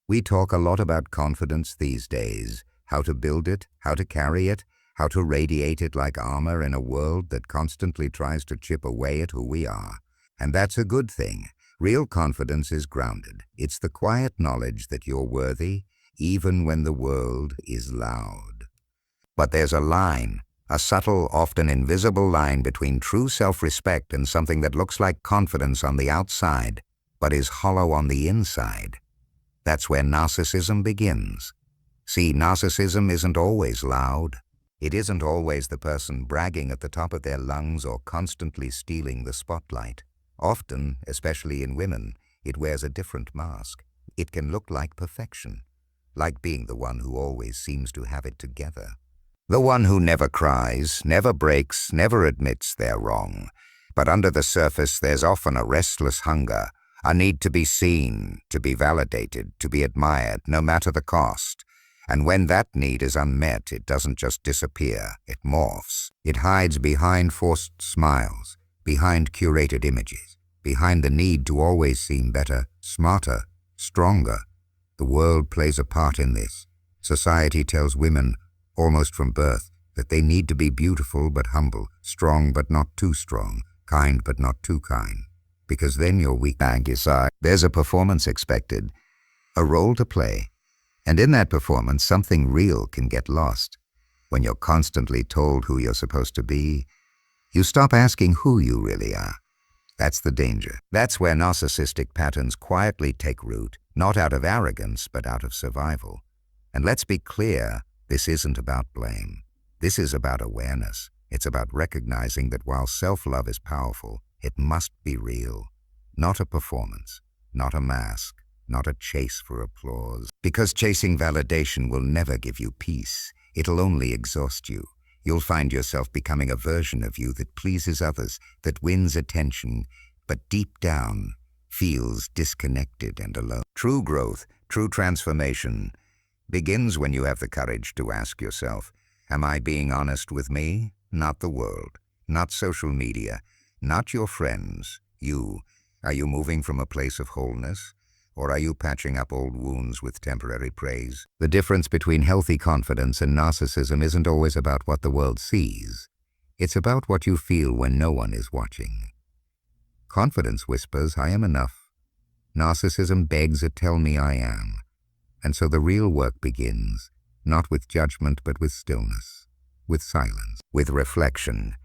We talk a lot about confidence these days, how to build it, how to carry it, how to radiate it like armor in a world that constantly tries to chip away at who we are. And that's a good thing. Real confidence is grounded. It's the quiet knowledge that you're worthy, even when the world is loud. But there's a line, a subtle, often invisible line between true self-respect and something that looks like confidence on the outside, but is hollow on the inside. That's where narcissism begins. See, narcissism isn't always loud. It isn't always the person bragging at the top of their lungs or constantly stealing the spotlight. Often, especially in women, it wears a different mask. It can look like perfection, like being the one who always seems to have it together. The one who never cries, never breaks, never admits they're wrong. But under the surface, there's often a restless hunger, a need to be seen, to be validated, to be admired, no matter the cost. And when that need is unmet, it doesn't just disappear, it morphs. It hides behind forced smiles, behind curated images, behind the need to always seem better, smarter, stronger. The world plays a part in this. Society tells women, almost from birth, that they need to be beautiful but humble, strong but not too strong, kind but not too kind. Because then you're weak. There's a performance expected, a role to play. And in that performance, something real can get lost. When you're constantly told who you're supposed to be, you stop asking who you really are. That's the danger. That's where narcissistic patterns quietly take root, not out of arrogance, but out of survival. And let's be clear, this isn't about blame. This is about awareness. It's about recognizing that while self-love is powerful, it must be real. Not a performance, not a mask, not a chase for applause. Because chasing validation will never give you peace. It'll only exhaust you. You'll find yourself becoming a version of you that pleases others, that wins attention, but deep down feels disconnected and alone. True growth, true transformation, begins when you have the courage to ask yourself, am I being honest with me? Not the world, not social media, not your friends, you. Are you moving from a place of wholeness? Or are you patching up old wounds with temporary praise? The difference between healthy confidence and narcissism isn't always about what the world sees. It's about what you feel when no one is watching. Confidence whispers, I am enough. Narcissism begs a tell me I am. And so the real work begins, not with judgment but with stillness, with silence, with reflection.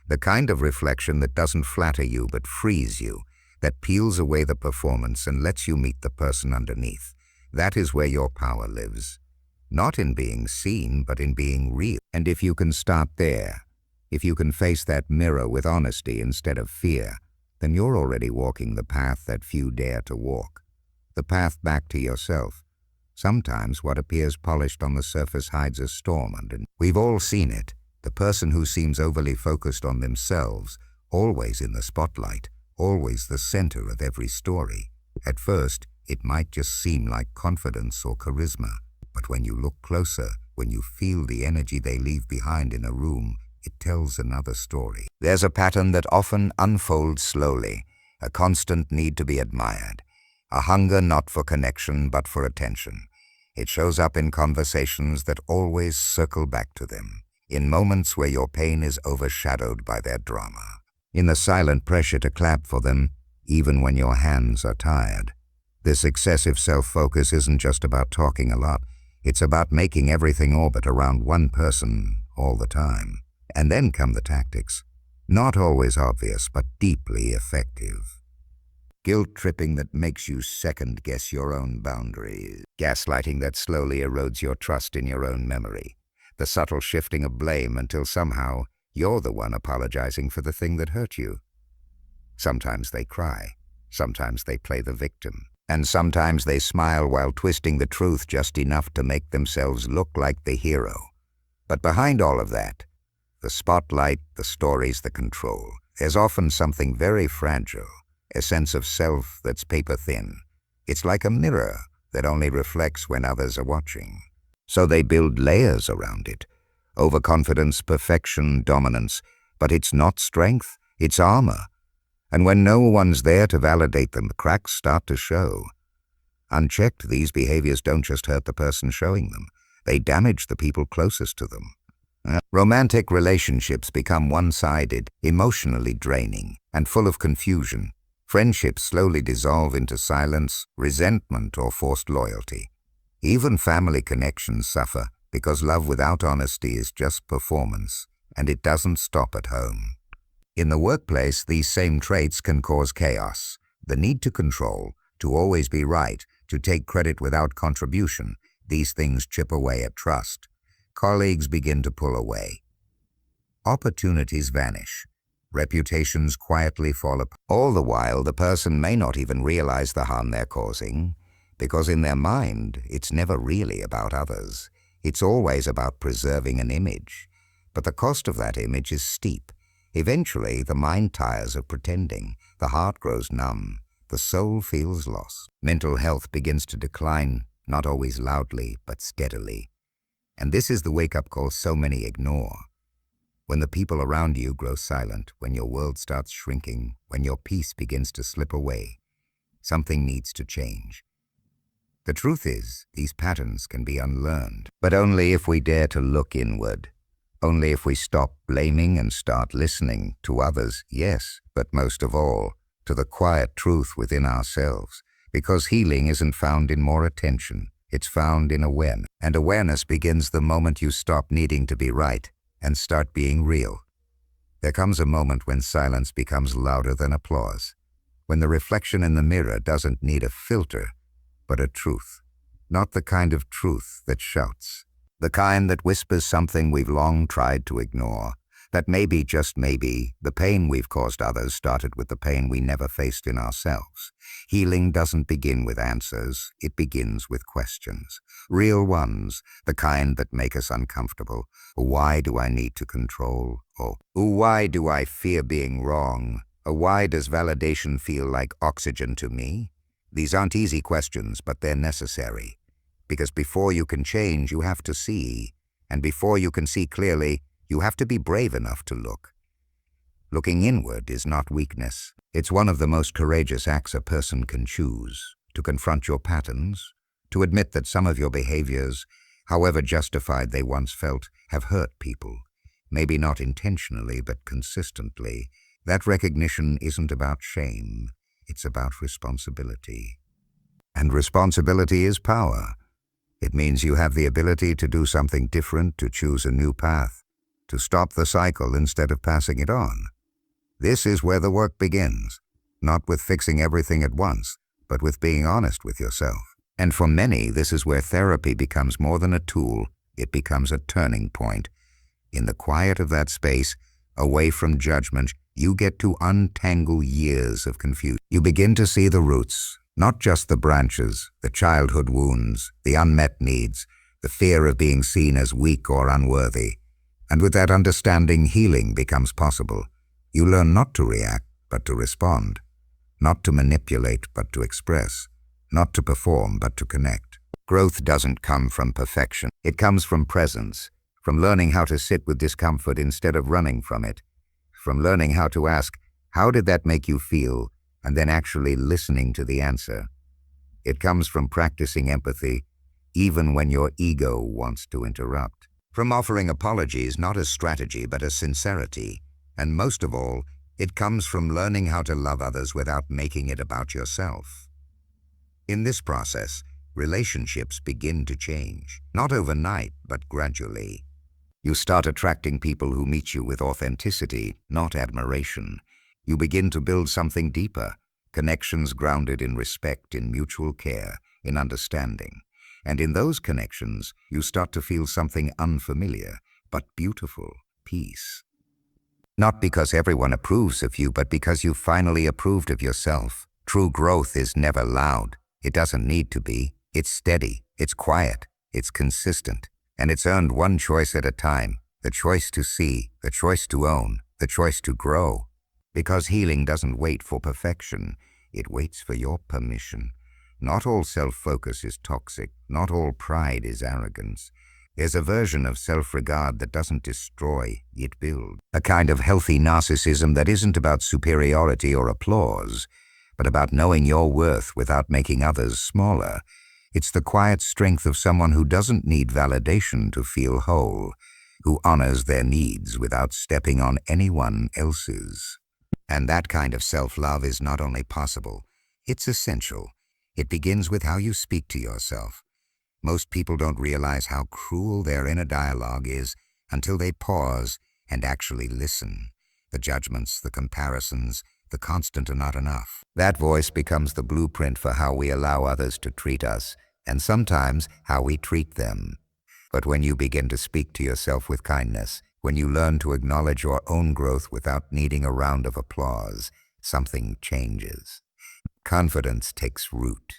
The kind of reflection that doesn't flatter you but frees you, that peels away the performance and lets you meet the person underneath. That is where your power lives. Not in being seen, but in being real. And if you can start there, if you can face that mirror with honesty instead of fear, then you're already walking the path that few dare to walk. The path back to yourself. Sometimes what appears polished on the surface hides a storm underneath. We've all seen it. The person who seems overly focused on themselves, always in the spotlight, always the center of every story. At first, it might just seem like confidence or charisma, but when you look closer, when you feel the energy they leave behind in a room, it tells another story. There's a pattern that often unfolds slowly, a constant need to be admired, a hunger not for connection but for attention. It shows up in conversations that always circle back to them, in moments where your pain is overshadowed by their drama, in the silent pressure to clap for them, even when your hands are tired. This excessive self-focus isn't just about talking a lot, it's about making everything orbit around one person all the time. And then come the tactics, not always obvious, but deeply effective. Guilt-tripping that makes you second-guess your own boundaries. Gaslighting that slowly erodes your trust in your own memory. The subtle shifting of blame until somehow you're the one apologizing for the thing that hurt you. Sometimes they cry, sometimes they play the victim, and sometimes they smile while twisting the truth just enough to make themselves look like the hero. But behind all of that, the spotlight, the stories, the control, there's often something very fragile, a sense of self that's paper-thin. It's like a mirror that only reflects when others are watching. So they build layers around it. Overconfidence, perfection, dominance. But it's not strength, it's armor. And when no one's there to validate them, the cracks start to show. Unchecked, these behaviors don't just hurt the person showing them, they damage the people closest to them. Romantic relationships become one-sided, emotionally draining, and full of confusion. Friendships slowly dissolve into silence, resentment, or forced loyalty. Even family connections suffer because love without honesty is just performance, and it doesn't stop at home. In the workplace, these same traits can cause chaos. The need to control, to always be right, to take credit without contribution, these things chip away at trust. Colleagues begin to pull away. Opportunities vanish. Reputations quietly fall apart. All the while, the person may not even realize the harm they're causing, because in their mind, it's never really about others. It's always about preserving an image. But the cost of that image is steep. Eventually, the mind tires of pretending, the heart grows numb, the soul feels lost. Mental health begins to decline, not always loudly, but steadily. And this is the wake-up call so many ignore. When the people around you grow silent, when your world starts shrinking, when your peace begins to slip away, something needs to change. The truth is, these patterns can be unlearned, but only if we dare to look inward. Only if we stop blaming and start listening to others, yes, but most of all, to the quiet truth within ourselves, because healing isn't found in more attention, it's found in awareness. And awareness begins the moment you stop needing to be right and start being real. There comes a moment when silence becomes louder than applause, when the reflection in the mirror doesn't need a filter, but a truth, not the kind of truth that shouts. The kind that whispers something we've long tried to ignore, that maybe, just maybe, the pain we've caused others started with the pain we never faced in ourselves. Healing doesn't begin with answers, it begins with questions. Real ones, the kind that make us uncomfortable. Why do I need to control? Or why do I fear being wrong? Or why does validation feel like oxygen to me? These aren't easy questions, but they're necessary. Because before you can change, you have to see. And before you can see clearly, you have to be brave enough to look. Looking inward is not weakness. It's one of the most courageous acts a person can choose. To confront your patterns, to admit that some of your behaviors, however justified they once felt, have hurt people. Maybe not intentionally, but consistently. That recognition isn't about shame. It's about responsibility. And responsibility is power. It means you have the ability to do something different, to choose a new path, to stop the cycle instead of passing it on. This is where the work begins, not with fixing everything at once, but with being honest with yourself. And for many, this is where therapy becomes more than a tool, it becomes a turning point. In the quiet of that space, away from judgment, you get to untangle years of confusion. You begin to see the roots, not just the branches, the childhood wounds, the unmet needs, the fear of being seen as weak or unworthy. And with that understanding, healing becomes possible. You learn not to react, but to respond. Not to manipulate, but to express. Not to perform, but to connect. Growth doesn't come from perfection. It comes from presence, from learning how to sit with discomfort instead of running from it, from learning how to ask, how did that make you feel, and then actually listening to the answer. It comes from practicing empathy, even when your ego wants to interrupt. From offering apologies not as strategy but as sincerity. And most of all, it comes from learning how to love others without making it about yourself. In this process, relationships begin to change, not overnight, but gradually. You start attracting people who meet you with authenticity, not admiration. You begin to build something deeper, connections grounded in respect, in mutual care, in understanding. And in those connections, you start to feel something unfamiliar, but beautiful, peace. Not because everyone approves of you, but because you finally approved of yourself. True growth is never loud. It doesn't need to be. It's steady, it's quiet, it's consistent, and it's earned one choice at a time. The choice to see, the choice to own, the choice to grow. Because healing doesn't wait for perfection, it waits for your permission. Not all self-focus is toxic, not all pride is arrogance. There's a version of self-regard that doesn't destroy, it builds. A kind of healthy narcissism that isn't about superiority or applause, but about knowing your worth without making others smaller. It's the quiet strength of someone who doesn't need validation to feel whole, who honors their needs without stepping on anyone else's. And that kind of self-love is not only possible, it's essential. It begins with how you speak to yourself. Most people don't realize how cruel their inner dialogue is until they pause and actually listen. The judgments, the comparisons, the constant are not enough. That voice becomes the blueprint for how we allow others to treat us, and sometimes how we treat them. But when you begin to speak to yourself with kindness, when you learn to acknowledge your own growth without needing a round of applause, something changes. Confidence takes root.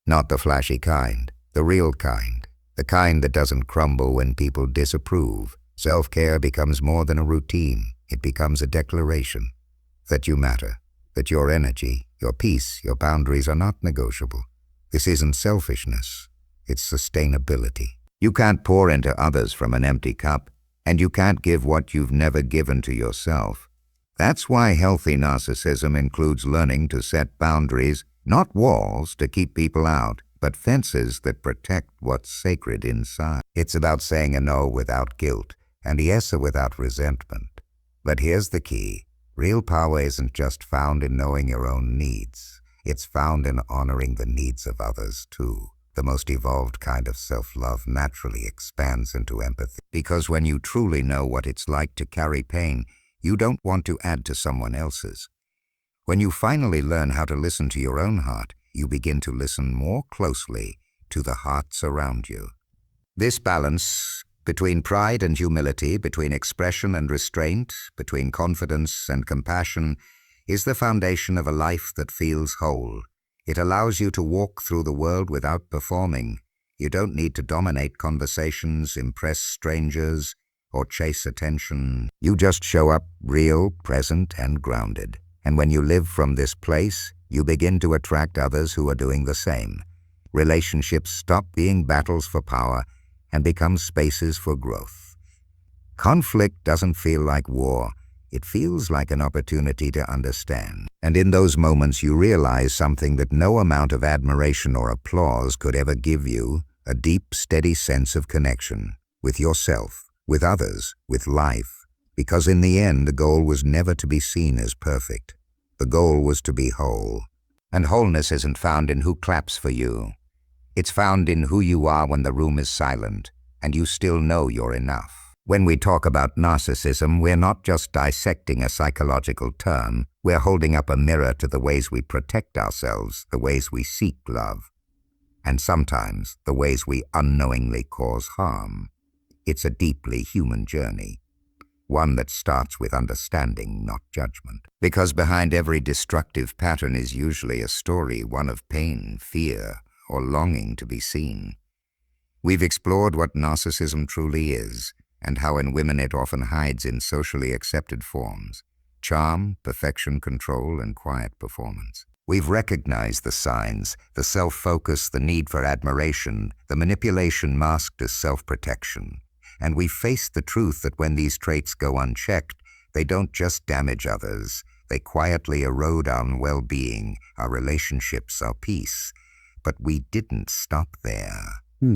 Not the flashy kind, the real kind, the kind that doesn't crumble when people disapprove. Self-care becomes more than a routine. It becomes a declaration that you matter, that your energy, your peace, your boundaries are not negotiable. This isn't selfishness, it's sustainability. You can't pour into others from an empty cup, and you can't give what you've never given to yourself. That's why healthy narcissism includes learning to set boundaries, not walls to keep people out, but fences that protect what's sacred inside. It's about saying a no without guilt, and a yes without resentment. But here's the key. Real power isn't just found in knowing your own needs. It's found in honoring the needs of others too. The most evolved kind of self-love naturally expands into empathy. Because when you truly know what it's like to carry pain, you don't want to add to someone else's. When you finally learn how to listen to your own heart, you begin to listen more closely to the hearts around you. This balance between pride and humility, between expression and restraint, between confidence and compassion, is the foundation of a life that feels whole. It allows you to walk through the world without performing. You don't need to dominate conversations, impress strangers, or chase attention. You just show up real, present, and grounded. And when you live from this place, you begin to attract others who are doing the same. Relationships stop being battles for power and become spaces for growth. Conflict doesn't feel like war. It feels like an opportunity to understand. And in those moments you realize something that no amount of admiration or applause could ever give you, a deep, steady sense of connection with yourself, with others, with life. Because in the end, the goal was never to be seen as perfect. The goal was to be whole. And wholeness isn't found in who claps for you. It's found in who you are when the room is silent, and you still know you're enough. When we talk about narcissism, we're not just dissecting a psychological term, we're holding up a mirror to the ways we protect ourselves, the ways we seek love, and sometimes the ways we unknowingly cause harm. It's a deeply human journey, one that starts with understanding, not judgment. Because behind every destructive pattern is usually a story, one of pain, fear, or longing to be seen. We've explored what narcissism truly is, and how in women it often hides in socially accepted forms: charm, perfection, control, and quiet performance. We've recognized the signs, the self-focus, the need for admiration, the manipulation masked as self-protection. And we've faced the truth that when these traits go unchecked, they don't just damage others, they quietly erode our well-being, our relationships, our peace. But we didn't stop there.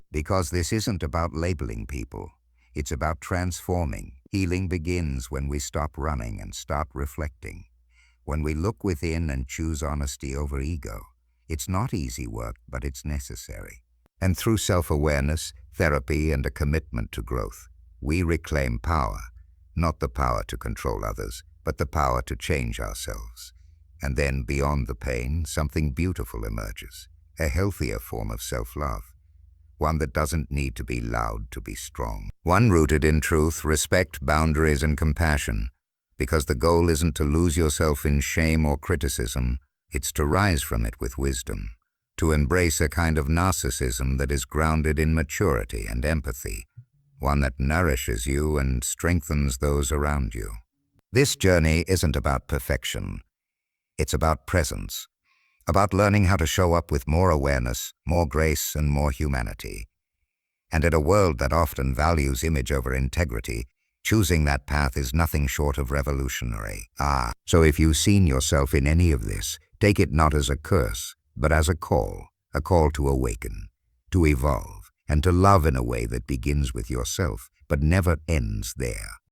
Because this isn't about labeling people. It's about transforming. Healing begins when we stop running and start reflecting. When we look within and choose honesty over ego. It's not easy work, but it's necessary. And through self-awareness, therapy, and a commitment to growth, we reclaim power. Not the power to control others, but the power to change ourselves. And then, beyond the pain, something beautiful emerges. A healthier form of self-love. One that doesn't need to be loud to be strong. One rooted in truth, respect, boundaries, and compassion. Because the goal isn't to lose yourself in shame or criticism, it's to rise from it with wisdom. To embrace a kind of narcissism that is grounded in maturity and empathy. One that nourishes you and strengthens those around you. This journey isn't about perfection. It's about presence. About learning how to show up with more awareness, more grace, and more humanity. And in a world that often values image over integrity, choosing that path is nothing short of revolutionary. So if you've seen yourself in any of this, Take it not as a curse, but as a call to awaken, to evolve, and to love in a way that begins with yourself, but never ends there.